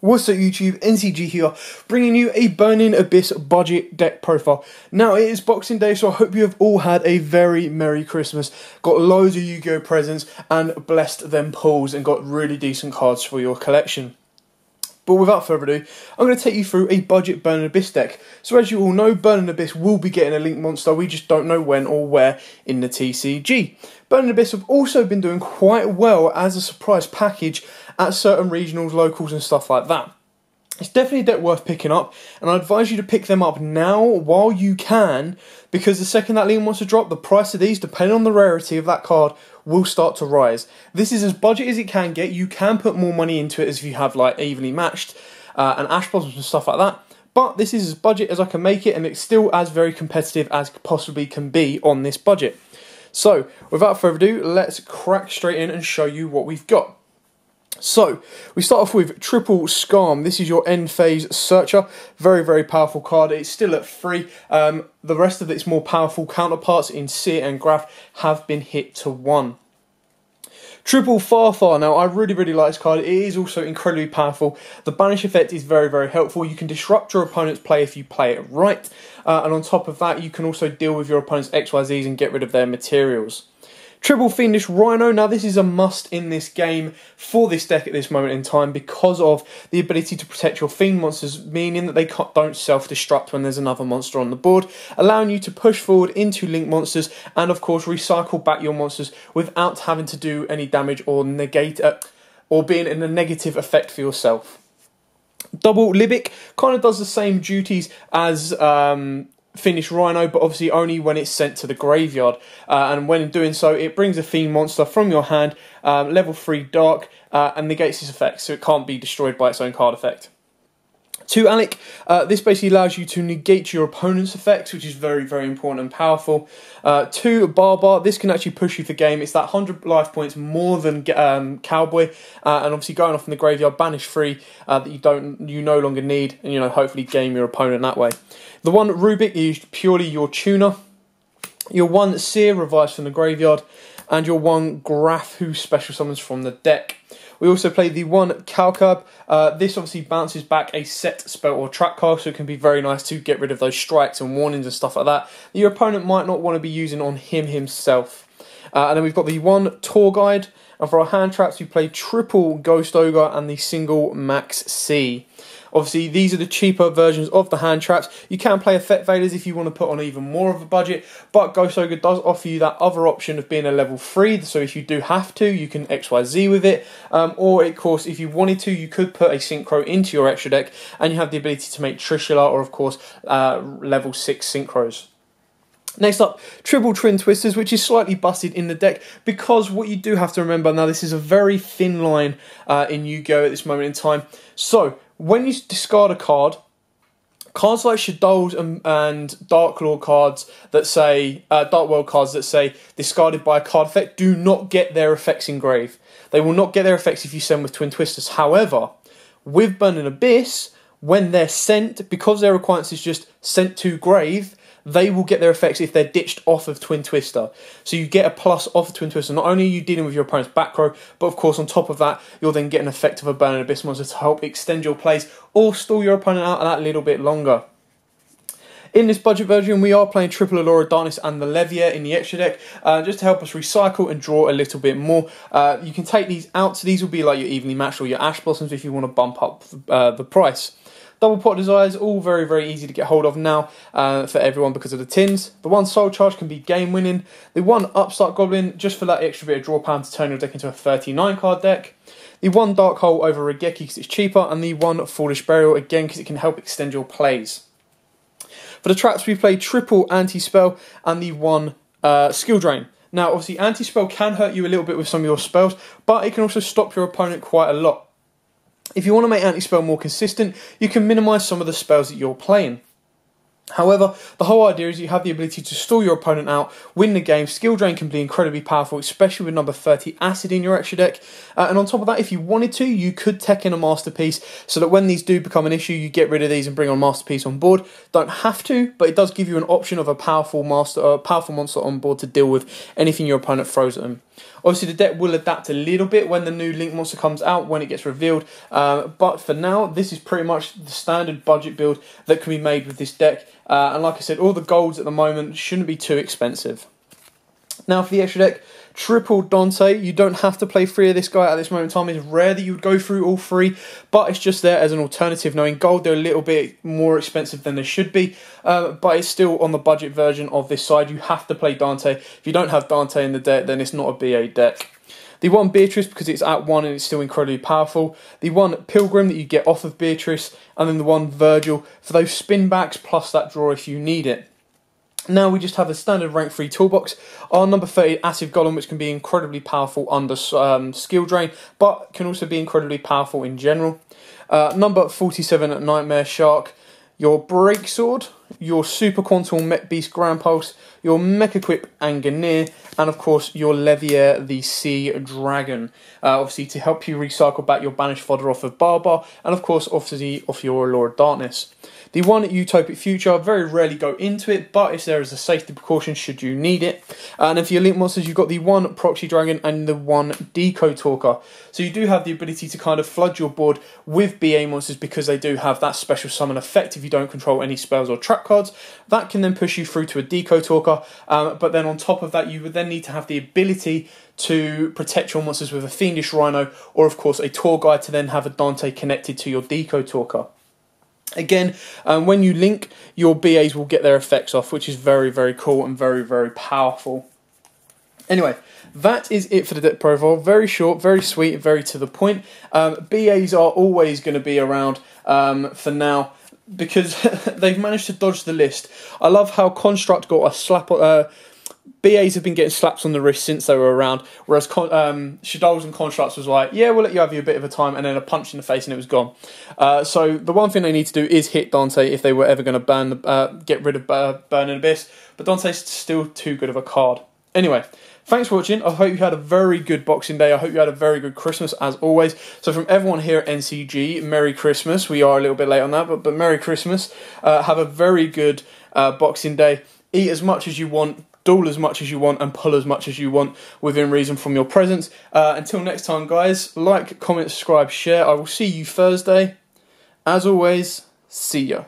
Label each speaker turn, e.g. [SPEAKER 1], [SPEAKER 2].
[SPEAKER 1] What's up YouTube, NCG here, bringing you a Burning Abyss budget deck profile. Now it is Boxing Day, so I hope you have all had a very Merry Christmas, got loads of Yu-Gi-Oh presents and blessed them pulls and got really decent cards for your collection. But without further ado, I'm going to take you through a budget Burning Abyss deck. So as you all know, Burning Abyss will be getting a Link monster, we just don't know when or where in the TCG. Burning Abyss have also been doing quite well as a surprise package at certain regionals, locals and stuff like that. It's definitely a deck worth picking up, and I advise you to pick them up now while you can, because the second that Link monster drop, the price of these, depending on the rarity of that card, will start to rise. This is as budget as it can get. You can put more money into it as if you have like evenly matched and Ash Blossoms and stuff like that. But this is as budget as I can make it, and it's still as very competitive as possibly can be on this budget. So, without further ado, let's crack straight in and show you what we've got. So, we start off with Triple Scarm. This is your end phase searcher. Very, very powerful card. It's still at 3. The rest of its more powerful counterparts in Seer and Graph have been hit to 1. Triple Farfar. Now, I really, really like this card. It is also incredibly powerful. The banish effect is very, very helpful. You can disrupt your opponent's play if you play it right. And on top of that, you can also deal with your opponent's XYZs and get rid of their materials. Triple Fiendish Rhino. Now this is a must in this game for this deck at this moment in time because of the ability to protect your Fiend monsters, meaning that they don't self-destruct when there's another monster on the board, allowing you to push forward into Link monsters and of course recycle back your monsters without having to do any damage or negate or being in a negative effect for yourself. Double Libic kind of does the same duties as Fiendish Rhino, but obviously only when it's sent to the graveyard, and when doing so it brings a Fiend monster from your hand, level 3 dark, and negates its effects, so it can't be destroyed by its own card effect. 2 Alec, this basically allows you to negate your opponent's effects, which is very, very important and powerful. 2 Barbar, this can actually push you for game. It's that 100 life points more than Cowboy, and obviously going off in the graveyard, banish 3 that you no longer need, and hopefully game your opponent that way. The 1 Rubik is purely your tuner. Your 1 Seer revives from the graveyard, and your 1 Graph who special summons from the deck. We also play the 1 Calcab. This obviously bounces back a set spell or trap card, so it can be very nice to get rid of those strikes and warnings and stuff like that your opponent might not want to be using on himself. And then we've got the 1 Tour Guide. And for our hand traps, we play Triple Ghost Ogre and the single Max C. Obviously, these are the cheaper versions of the hand traps. You can play Effect Vaders if you want to put on even more of a budget, but Ghost Ogre does offer you that other option of being a level 3, so if you do have to, you can XYZ with it, or of course, if you wanted to, you could put a Synchro into your extra deck, and you have the ability to make Trishula or, of course, level 6 Synchros. Next up, Triple Twin Twisters, which is slightly busted in the deck because what you do have to remember, now this is a very thin line in Yu-Gi-Oh! At this moment in time. So, when you discard a card, cards like Shadows and Dark Lord cards that say, Dark World cards that say discarded by a card effect do not get their effects engraved. They will not get their effects if you send with Twin Twisters. However, with Burning Abyss, when they're sent, because their requirements is just sent to grave, they will get their effects if they're ditched off of Twin Twister. So you get a plus off of Twin Twister. Not only are you dealing with your opponent's back row, but of course on top of that, you'll then get an effect of a Burning Abyss monster to help extend your plays or stall your opponent out that little bit longer. In this budget version, we are playing Triple Allure Darkness and the Levier in the extra deck, just to help us recycle and draw a little bit more. You can take these out, so these will be like your evenly matched or your Ash Blossoms if you want to bump up the price. Double Pot Desires, all very, very easy to get hold of now for everyone because of the tins. The 1 Soul Charge can be game winning. The 1 Upstart Goblin, just for that extra bit of draw power to turn your deck into a 39 card deck. The 1 Dark Hole over Regeki because it's cheaper. And the 1 Foolish Burial, again, because it can help extend your plays. For the traps, we play Triple Anti-Spell and the 1 Skill Drain. Now, obviously, Anti-Spell can hurt you a little bit with some of your spells, but it can also stop your opponent quite a lot. If you want to make anti-spell more consistent, you can minimise some of the spells that you're playing. However, the whole idea is you have the ability to stall your opponent out, win the game. Skill Drain can be incredibly powerful, especially with number 30 Acid in your extra deck. And on top of that, if you wanted to, you could tech in a Masterpiece so that when these do become an issue, you get rid of these and bring on Masterpiece on board. Don't have to, but it does give you an option of a powerful monster on board to deal with anything your opponent throws at them. Obviously, the deck will adapt a little bit when the new Link monster comes out, when it gets revealed. But for now, this is pretty much the standard budget build that can be made with this deck. And like I said, all the golds at the moment shouldn't be too expensive. Now for the extra deck, triple Dante. You don't have to play 3 of this guy at this moment in time. It's rare that you would go through all 3, but it's just there as an alternative. Knowing gold, they're a little bit more expensive than they should be, but it's still on the budget version of this side. You have to play Dante. If you don't have Dante in the deck, then it's not a BA deck. The 1 Beatrice, because it's at 1 and it's still incredibly powerful. The 1 Pilgrim that you get off of Beatrice, and then the 1 Virgil for those spin backs plus that draw if you need it. Now we just have a standard rank 3 toolbox. Our number 30 Active Golem, which can be incredibly powerful under skill drain, but can also be incredibly powerful in general. Number 47 Nightmare Shark. Your Break Sword, your Super Quantum Mech Beast Grand Pulse, your Mecha Quip Anganir, and of course your Levier the Sea Dragon. Obviously to help you recycle back your banished fodder off of Barbar, and of course obviously off your Allure of Darkness. The 1 Utopic Future, very rarely go into it, but it's there as a safety precaution should you need it. And then for your Link monsters, you've got the 1 Proxy Dragon and the 1 Deco Talker. So you do have the ability to kind of flood your board with BA monsters because they do have that special summon effect if you don't control any spells or trap cards. That can then push you through to a Deco Talker, but then on top of that, you would then need to have the ability to protect your monsters with a Fiendish Rhino, or of course a Tour Guide to then have a Dante connected to your Deco Talker. Again, when you link, your BAs will get their effects off, which is very, very cool and very, very powerful. Anyway, that is it for the deck profile. Very short, very sweet, very to the point. BAs are always going to be around for now because they've managed to dodge the list. I love how Construct got a slap on... BAs have been getting slaps on the wrist since they were around, whereas Shadows and Constructs was like, yeah, we'll let you have you a bit of a time, and then a punch in the face and it was gone. So the one thing they need to do is hit Dante if they were ever going to get rid of Burning Abyss, but Dante's still too good of a card. Anyway, thanks for watching. I hope you had a very good Boxing Day. I hope you had a very good Christmas as always. So from everyone here at NCG, Merry Christmas. We are a little bit late on that, but Merry Christmas. Have a very good Boxing Day. Eat as much as you want, duel as much as you want, and pull as much as you want within reason from your presents. Until next time, guys, like, comment, subscribe, share. I will see you Thursday. As always, see ya.